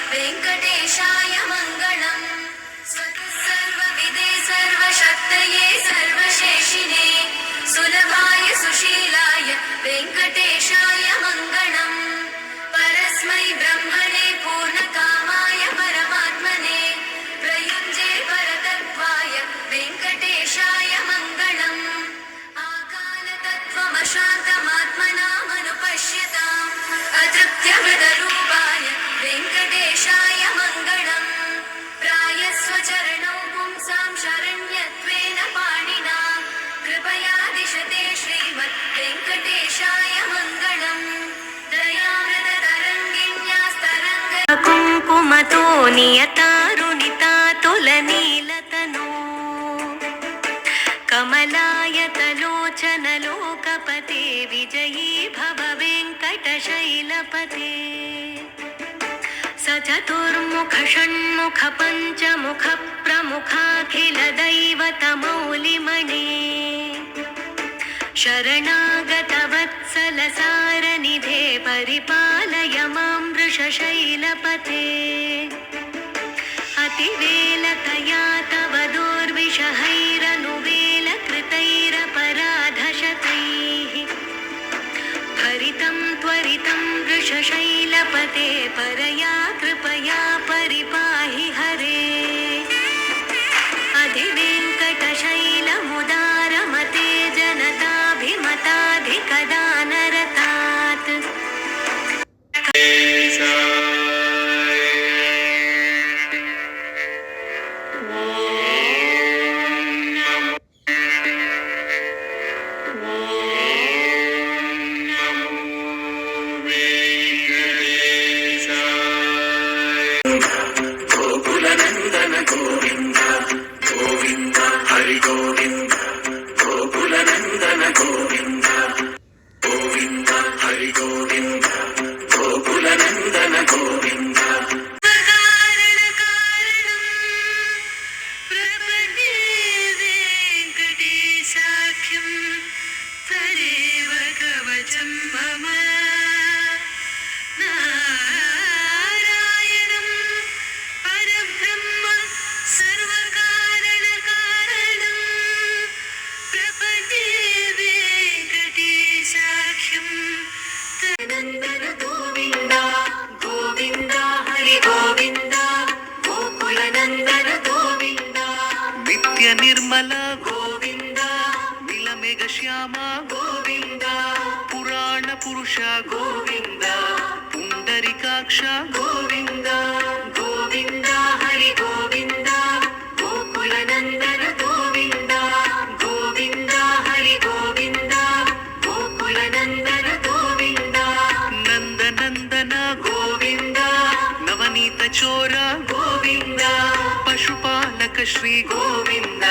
वेंकटेशाय मंगलम स्वतः सर्वविदे सर्वशक्तये सर्वशेषिने सुलभाय सुशीलाय वेंकटेशाय मंगलम परस्मै ब्रह्मणे पूर्णकामाय परमात्मने प्रयुञ्जे परतत्त्वाय वेंकटेशाय मंगलम आकालतत्त्वमशान्तमात्मनामनुपश्यताम् अतृप्त्यमृतरूपाय वेंकटेशाय मंगलम प्रायस्वचरणौ पुंसां शरण्यत्वेन पाणिना कृपया दिशते श्रीमद् वेंकटेशाय मंगलम दयामृततरङ्गिन्यास्तरङ्ग कुङ्कुमतो नियतारुणितातुलनीलतनो कमलायतलोचनलोकपते विजयी भव वेङ्कटशैलपते स चतुर्मुख षण्मुख पञ्चमुख प्रमुखाखिलदैवतमौलिमणे शरणागतवत्सलसारनिधे परिपालय मां वृषशैलपते अतिवेलतया तव दुर्विषहैरनुवेलकृतैरपराधशतैः भरितं त्वरितं वृषशैलपते परया कृपया परिपाहि हरे अधिवेङ्कटशैलमुदारमते जनताभिमताधिकदानरतात् निर्मल गोविंद नीलमेघ श्याम गोविंद पुराण पुरुष गोविंद पुंडरीकाक्ष गोविंद गोविंद हरि गोविंद गोकुलनंदन गोविंद गोविंद हरि गोविंद गोकुलनंदन गोविंद नंदनंदन गोविंद नवनीत चोर गोविंद पशुपालक श्री गोविंद